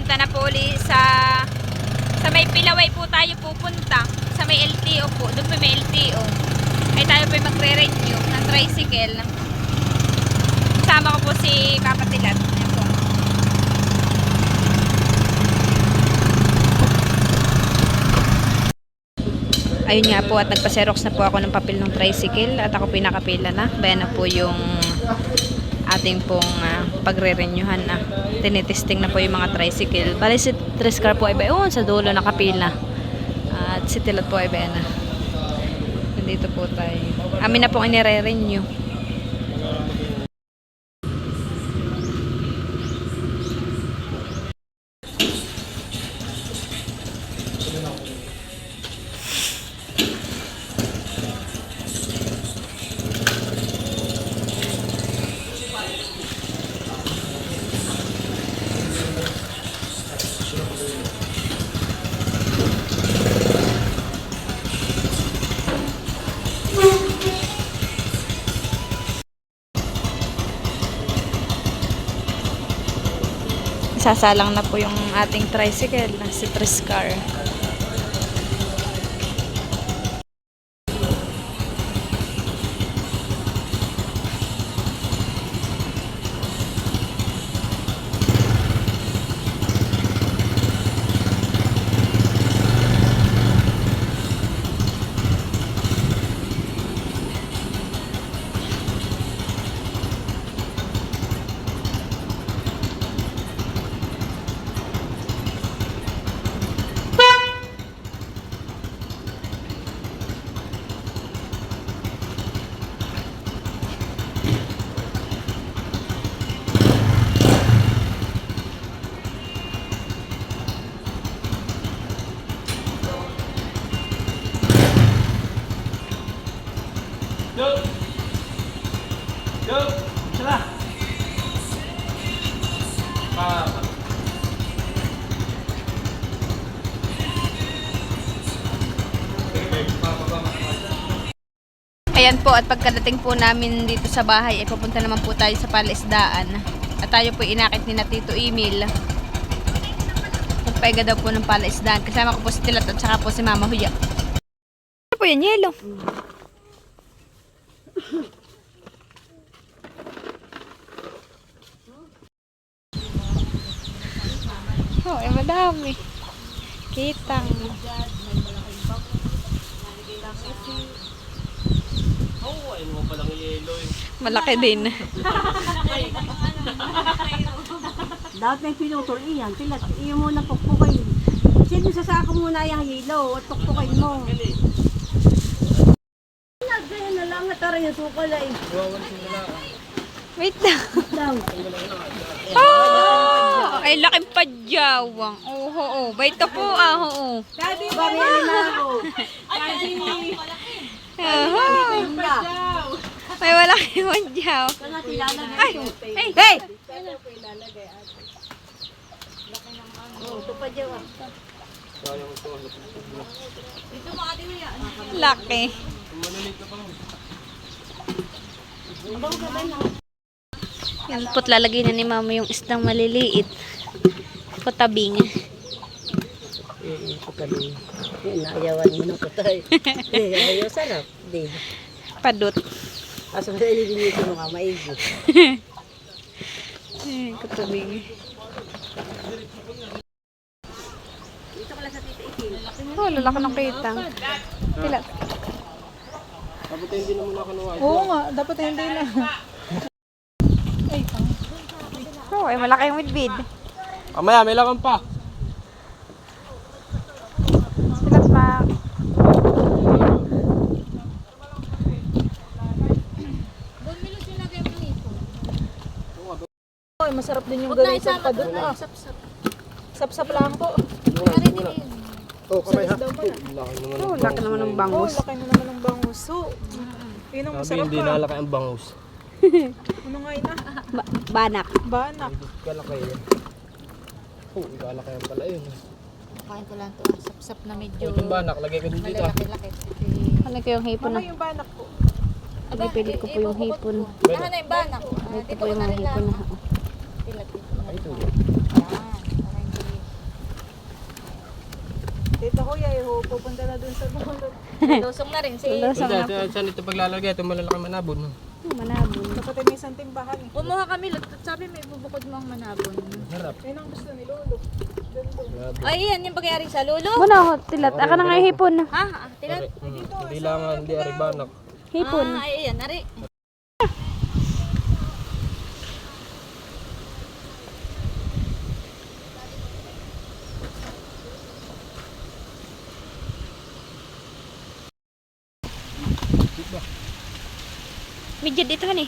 pumunta na po uli sa may Pilaway po tayo pupunta. Sa may LTO po. Doon po may LTO. Ay tayo po magre-renew ng tricycle. Kasama ko po si Papa Tilat. Ayan po. Ayun nga po at nagpa-xerox na po ako ng papel ng tricycle at ako pinakapila na. Bayan na po yung ating pong pagre-renewhan na. Tinitesting na po yung mga tricycle. Bali si Triscar po ay bayan sa dulo nakapila. At si Tilat po ay bayan na. Nandito po tayo. Amin na pong inire-renew. Sasalang na po yung ating tricycle na si Triscar. Ayan po, at pagkadating po namin dito sa bahay ay pupunta naman po tayo sa palaisdaan. At tayo po inakit ni na Tito Emil. Magpaiga daw po ng palaisdaan. Kasama ko po si Tilat at saka po si Mama Huya. Ano po yan, yelo? Oh, ay madami. Kitang. Oo, ayun mo palang yelo eh. Malaki din. Dapat may pinutol iyan. Iyan mo na pukpukin. Sino sasaka muna yung yelo at pukpukin mo. Ganyan na lang. Natara yung sukal ay. Wait lang. Oh, ay laking padyawang. Oo. Baito po oo. Daddy, bari na ako. May malaking padyaw. Ay! Hey! Laki. Yan po't lalagay na ni Mama yung isdang maliliit. Patabing. Pagkaling. Naayawan mo na patay. Ayaw sarap. Di. Padot. Asa na ililingin ko nga maigi. Katabing. Dito ka lang sa Tita Ikin. Oh, lalaki ng kitang. Tilat. Dapat hindi naman ako nawa. Oo nga, dapat hindi na. Oh, ay malaki yung midbid. Mamaya, may lakang pa. Tilat ma. Ay, masarap din yung ganito pa doon. Sap-sap lang po. Oh, kamay ha. Oh, laki naman ng Oh, bangus. laki na naman ng bangus. So, yun ang Sabi masarap hindi pa. nalaki ang bangus. Ano nga yun Banak. Banak. Kalaki yan. Oh, ikalaki yan pala yun. Kain ko lang ito. Sap-sap na medyo Itong banak, lagay ko din dito. malalaki-laki. Ano ko yung hipon Mama na? yung banak po. Pilit ko po yung hipon. Lahan na yung banak. Ito po yung mga hipon na. Pilat dito. Ay, ito. Yan. Para hindi ka kuya, pupunta na dun sa dulo. Lusong na rin si... Lusong na po. Saan ito paglalagay? Ito malalaki manabon. No? Manabon. Kapatid may isang timbahan eh. Kumuha kami, sabi may bubukod mo ang manabon. Harap. Yun ang gusto ni Lolo. Ay, yan yung pagyari sa lulo. Muna ho, tilat. Aka na nga yung hipon. Ha? Tinat? Hindi lang, hindi aribanak. Hipon. Ay, yan, nari. Medyo dito han eh.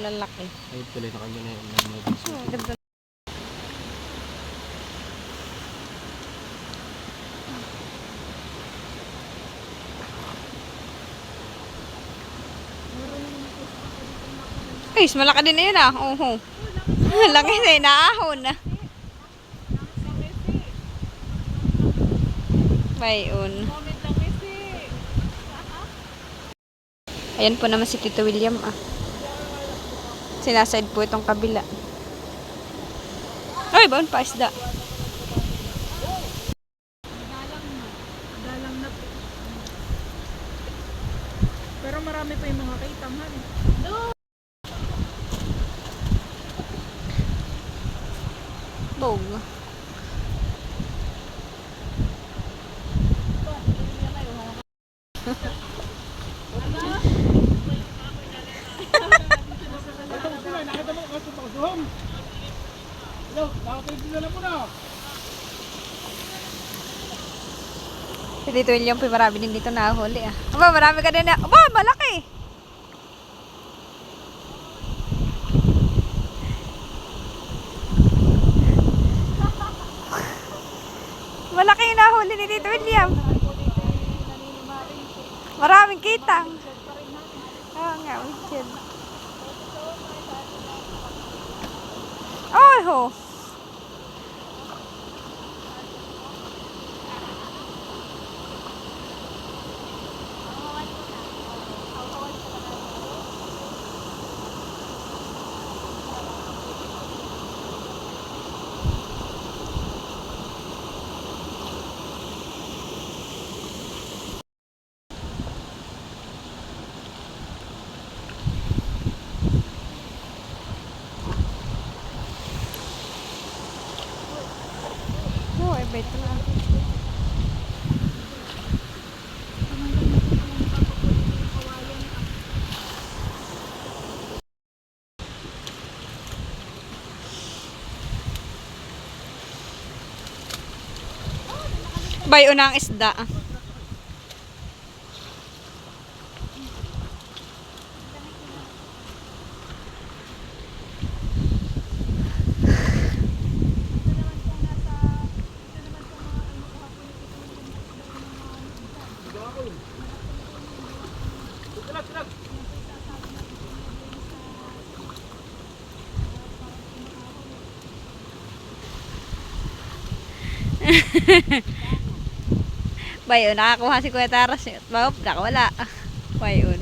Lalaki. Ay, tuloy na kami na yun. Ganda. Ay, malaki din na yun ah. Oho. Laki na yun, naahon na. Bayon. Ayan po naman si Tito William ah. Sinaside po itong kabila. Ay, baon pa isda. Dalang na po. Pero marami pa yung mga kaitangan. Bog. Si Tito William po, marami din dito nahuli ah. Aba, marami ka din na. Aba, malaki! Malaki yung nahuli ni Tito William. Maraming kitang. Oo nga, wicked. Ay ho! Oh, iba ito na. Bayo na ang isda. Bayo, nakakuha si Kuya Taras. Bawap, nakawala. Bayon.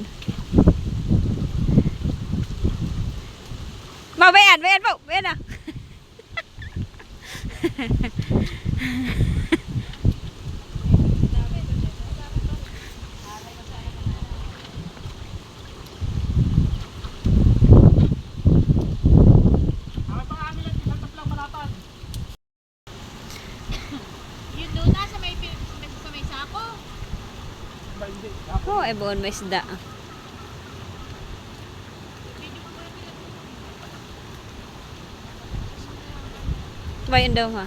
Bayan po. Bayan na. Yun doon na sa may sako. Oh, ebon may isda. Bayon daw ha.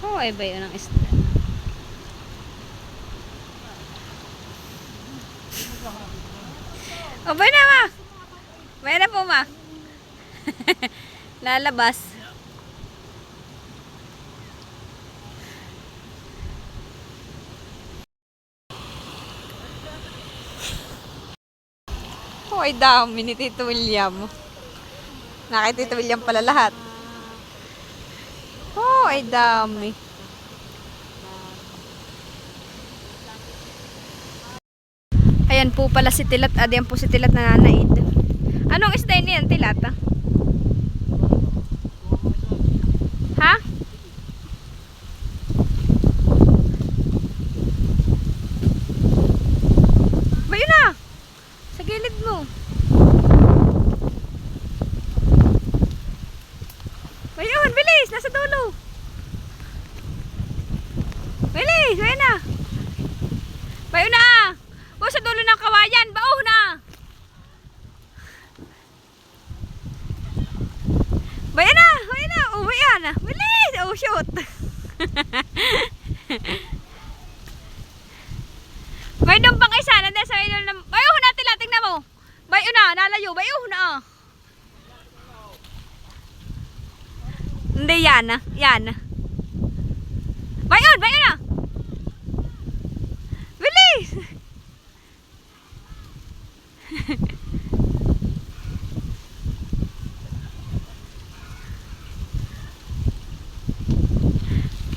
Oh, ay bayon ang isda. Oh, bayon na ma. Bayon na po ma. Lalabas. ay dami ni Tito William. Nakay Tito William pala lahat. Oh, ay dami. Ayan po pala si Tilat. Ayan po si Tilat na nanaid. Anong isda niyan, Tilat? Ha? Bayo na! Sa gilid mo. Bayun, bilis! Nasa dulo. Bilis! Bayo na! Bayo na! O, sa dulo ng kawayan! Bao na! Bayo na! Bayo na! O, bayan! Bilis! Oh, shoot! May doon pang isa. Nandiyan sa may dulo ng... Bayo na! Tingnan mo! Bayo na! Nalayo! Bayo na! Hindi yan. Yan. Bayon! Bayo na! Bilis!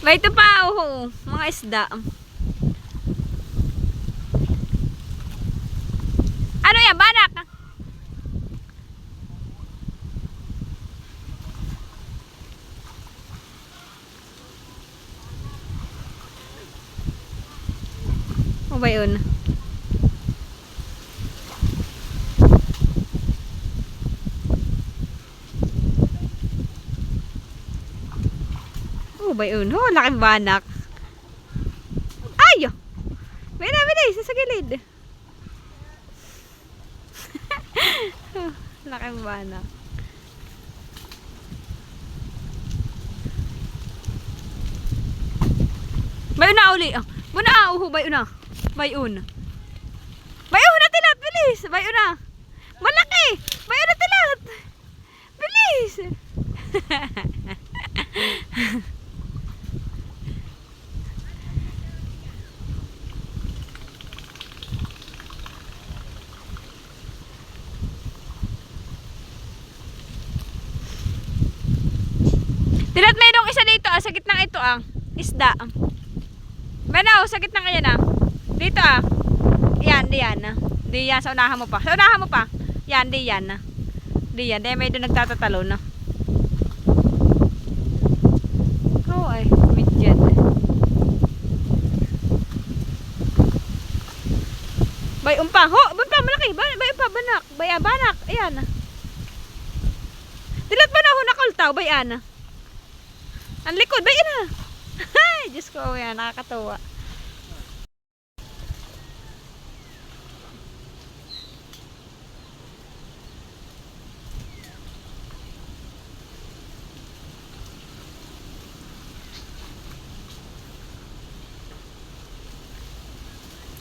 May ito pa, mga isda. Ano yan, banak? O ba yun? O ba yun? Oh, laking banak. Ay! May na, bilis, sa gilid. Laking banak. Bayo na uli. Buna, bayo na. Bayo na. Bayo na, Tilat, bilis. Bayo na. Malaki. Bayo na, Tilat. Bilis. Tilat, mayroong isa dito, sa gitnang ito, isda. Banaw, sa gitnang yan, dito, yan, diyan, diyan, sa unahan mo pa. Sa unahan mo pa. Yan, diyan, diyan, diyan, may doon nagtatatalo na. Oh, ay, midyan. Bayon pa, malaki, bayon pa, banak, banak, ayan. Tilat ba na ho nakultaw, bayan. Ang likod, bayan na. Ay, Diyos ko, yan, nakakatawa.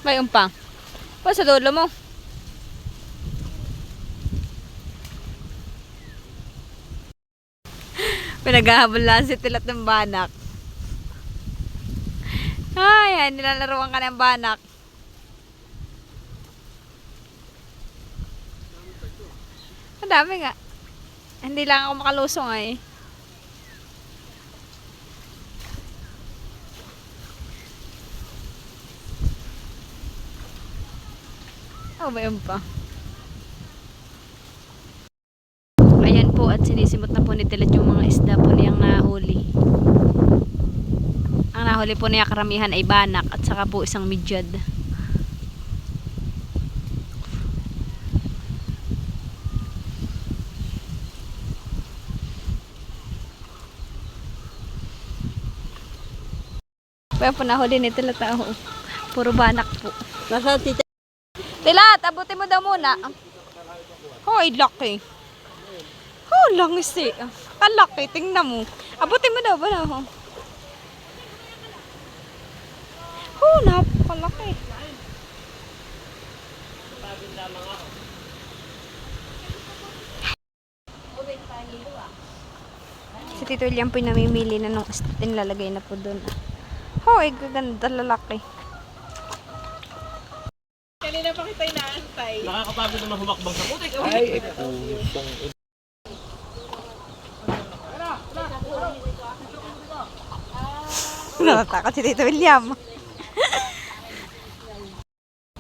Bayon pa. Pa sa dulo mo. Pinaghahabol lang si Tilat ng banak. Ay, nilalaruan ka ng banak. Ang dami nga. Hindi lang ako makalusong ay. Oh, bayon pa. Ayan po at sinisimot na po ni Tilat yung mga isda po niyang nahuli. Ang nahuli po niya karamihan ay banak at saka po isang midyad. Bayan po nahuli ni Tilat. Puro banak po. Nasa tita. Tilat, abutin mo daw muna. Hoy, laki. Oh, langis eh. Kalaki, tingnan mo. Abutin mo daw ba na? Oh, napakalaki. Si Tito William po yung namimili na nung nilalagay na po doon. Oh, ay gaganda, lalaki. Kanina pa kita inaantay. Nakakapagod naman humakbang sa putik. Ay, pusong. Natatakot si Tito William.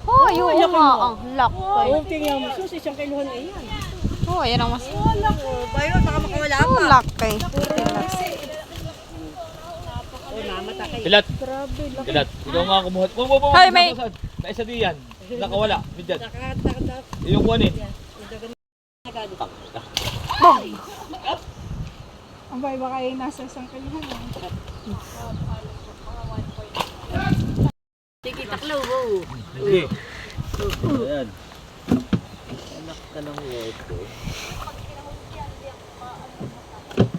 Oh, yung nga. Ang lakay. Oo, tingnan mo. Sus, isang kiluhan na yan. Oh, yan ang mas... Bayo, baka makawala Oh, pa. lakay. Oo, namatay. Pilat. Pilat. Ikaw nga kumuha. Hoy, may- Naisa diyan. Nakawala. Bidyan. Yung kuha ni. Ang bay, baka yung nasa isang kalihan. Sige, taklaw. Oo. Hindi. Ayan. Anak ka ng loto.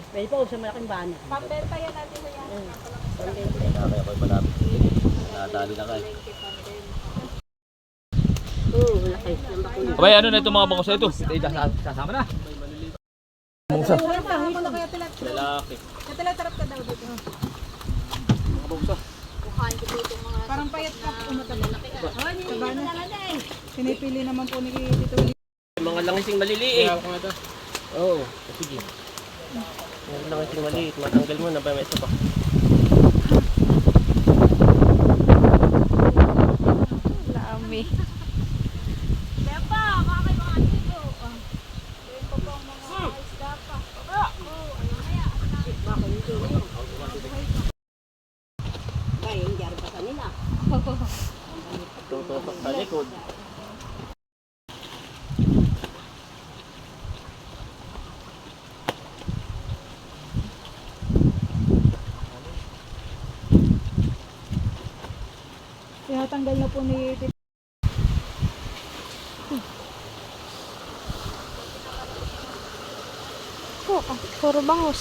Pwede pa, sa malaking bana. Pambenta yan natin sa yan. Kaya ako'y malapit. Nadali na kayo. Oo, laki. Ang bakuna. Abay, ano na itong mga bangos na ito? Sasama na. Bangsa. Lalaki. Natalatarap ka daw dito. Mga bangsa. Parang payat ka umatala. Sabana. Pinipili naman po ni Tito William. Mga langising maliliit. Oo. Sige. Mga langising maliit. Matanggal mo na ba may isa pa? Dami. Kaya pa, mga kayo mga amigo. Gawin pa po ang mga isda pa. Ay, hindi rin pa kanila. Tutusok sa likod. Tinatanggal na po ni Tito. Oh, puro bangus.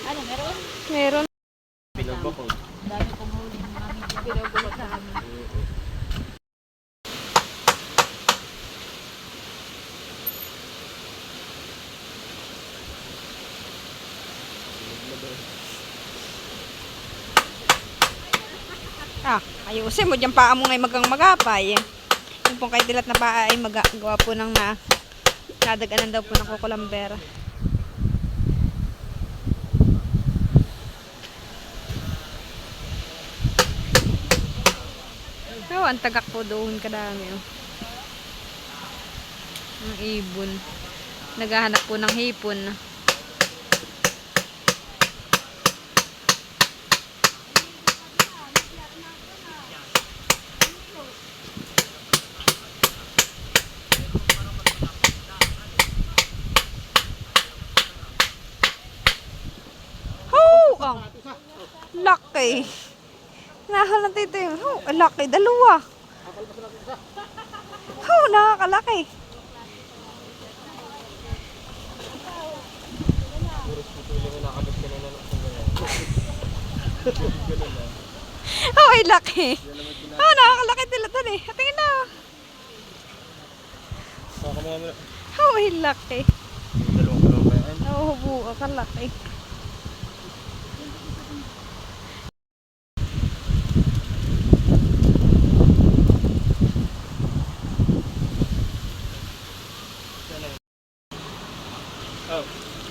Ano, meron? Meron. Pinagbakod. Dami kong huli ng mga pinagulat na kami. Ah, ayusin mo dyan paa mo ngayon magang magapay. Yung pong kay dilat na paa ay magawa po ng nadaganan daw po ng kukulambera. Oh, ang tagak po doon kadami. Oh. Ang ibon. Naghahanap po ng hipon. Oh, ang laki. Nahalan tito yun. Oh, ang laki. Dalawa. Oh, nakakalaki. Oh, ay laki. Oh, nakakalaki tilatan eh. Tingin na. Oh, ay laki. Oh, buo. Kalaki.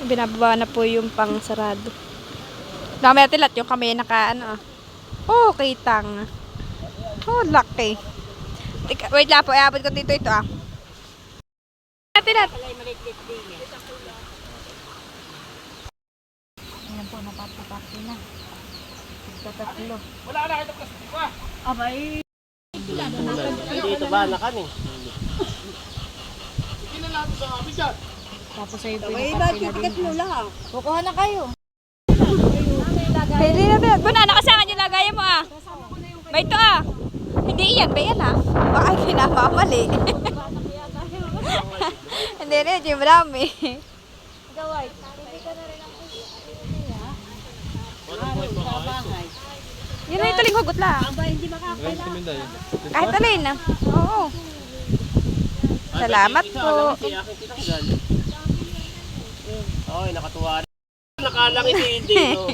Binababa na po yung pang sarado. Dami atilat yung kamay naka ano. Oh, kitang. Oh, laki. Teka, wait lang po, iabot ko dito ito ah. Atilat. Ayan po, napapapaki na. Tatatlo. Abay. Dito ba na kami? Tapos ay Abay, bakit tiket mo lang? kukuha na kayo. Hindi na din. Buna, nakasangan yung lagayan mo ah. Ba ito ah. Hindi yan, ba yan ah. Baka kinamamali. Hindi rin, yung marami. Gaway, hindi ka na rin ang Yun na yung tuling hugot lang. Abay, hindi makakala. Kahit alin ah. Oo. Salamat po. Oy, nakatuwa rin. Nakalangis si Hindi, no?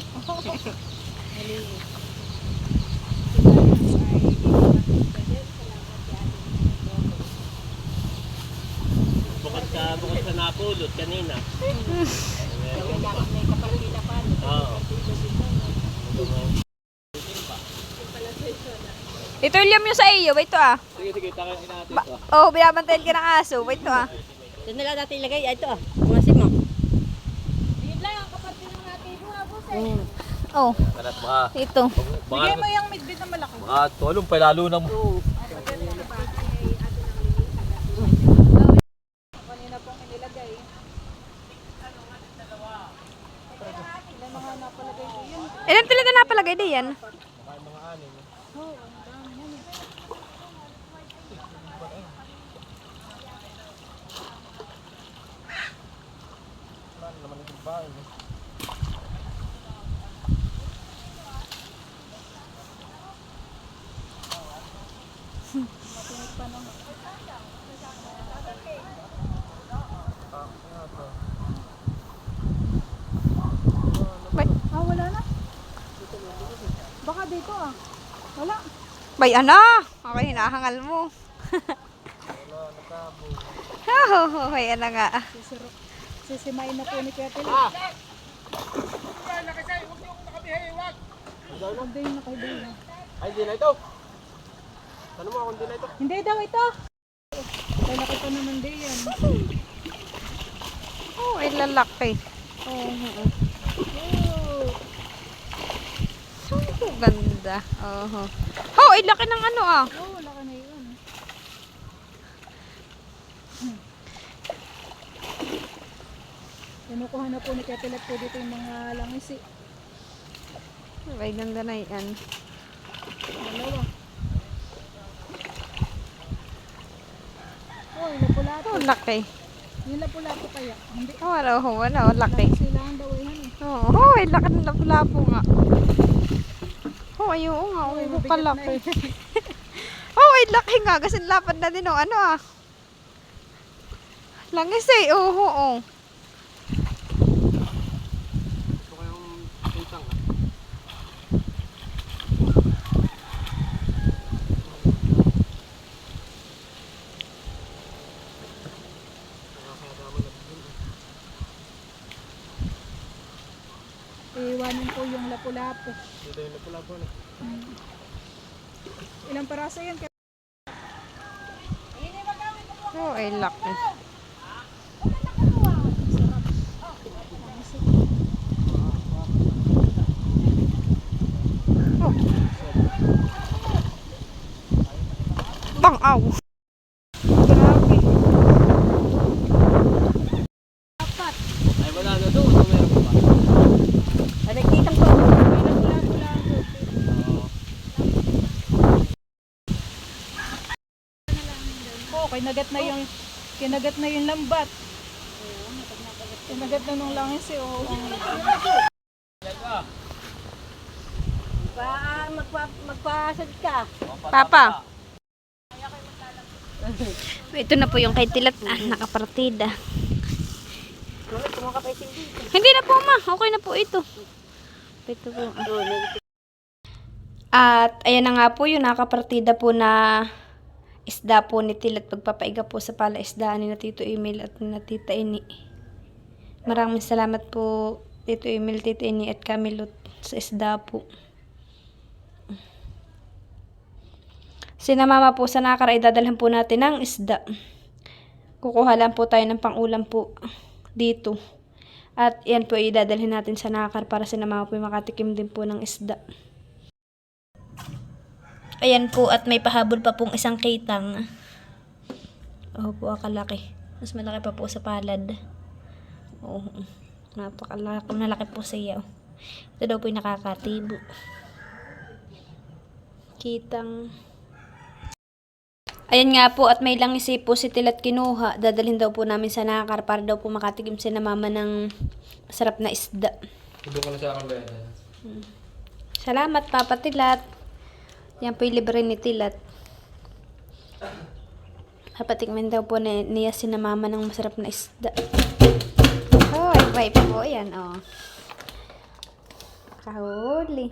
Bukod sa napulot kanina. Oo. Ito William yung sa iyo. Wait to ah. Sige, takin natin ito. Oh, binabantayan ka ng aso. Wait to ah. Ito na lang natin ilagay. Ito ah. Mga simo. Yun lang ang kapatid ng natin mo, boss eh. Oh, Karat baka, ito. Bigay mo yung midbit na malaki. baka tulong pa lalo na mo. Kanina pong inilagay. May mga napalagay ko yun. Ilan talaga napalagay din yan? Ah, wala na. Baka dito ah. Wala. Bay, ano? Okay, hinahangal mo. Oh, ay, ano nga. Sisimain na po ni Kuya Tilo. Hindi yung nakahiday na. Ay, hindi na ito. Ano mo kung hindi na ito? Hindi daw ito. Ay, laki pa naman din yan. Oh, ay lalaki. Oh, ganda. Oh, oh, ay laki ng ano ah. Oo, laki na yun. Kinukuha na po ni Kuya Tilo po dito yung mga langis eh. Ay, ganda na yan. Dalawa. Oh, yung lapu-lapu. Oh, laki. Yung lapu-lapu kaya. Hindi. Oh, ano, laki. Sila ang daw yan eh. Oh, ay laki ng lapu-lapu nga. Oh, ay, oo nga. Oh, mabigat kalaki. na eh. Oh, ay laki nga. Kasi lapad na din oh. Ano ah. Langis eh. Oo, oo. Ito kayong tutang ah. Iwanin po yung lapu-lapu. Dito yung napula-po na. Ilang paraso yan? Oh, ay laki. Oh. Bang-aw. Grabe. Ay, wala na doon. Ito meron pa. Ay, nagkitang po. Oo, kinagat na yung lambat. Kinagat na nung langis eh. Oo. Magpasad ka. Papa. Ito na po yung kay Tilat. Nakapartida. Hindi na po ma. Okay na po ito. Ito po. At ayan na nga po yung nakapartida po na isda po ni Tilat. Pagpapaiga po sa palaisdaan ni na Tito Emil at ni na Tita Ini. Maraming salamat po Tito Emil, Tita Ini at Camilot sa isda po. Sinamama po sa nakara, idadalhan po natin ng isda. Kukuha lang po tayo ng pangulam po dito. At yan po idadalhin natin sa nakar para sinamama po yung makatikim din po ng isda. Ayan po at may pahabol pa pong isang kitang. Oh po, kalaki. Mas malaki pa po sa palad. Oh, napakalaki, malaki po siya. Ito daw po yung nakakatibo. Kitang. Ayan nga po at may langisi po si Tilat kinuha. Dadalhin daw po namin sa nakar para daw po makatikim si na mama ng masarap na isda. Tudo ka na sa akin ba yan? Salamat Papa Tilat. Yan po yung libre ni Tilat. Papatikman daw po niya si na mama ng masarap na isda. Oh, Tibay pa po yan, oh. Kahuli.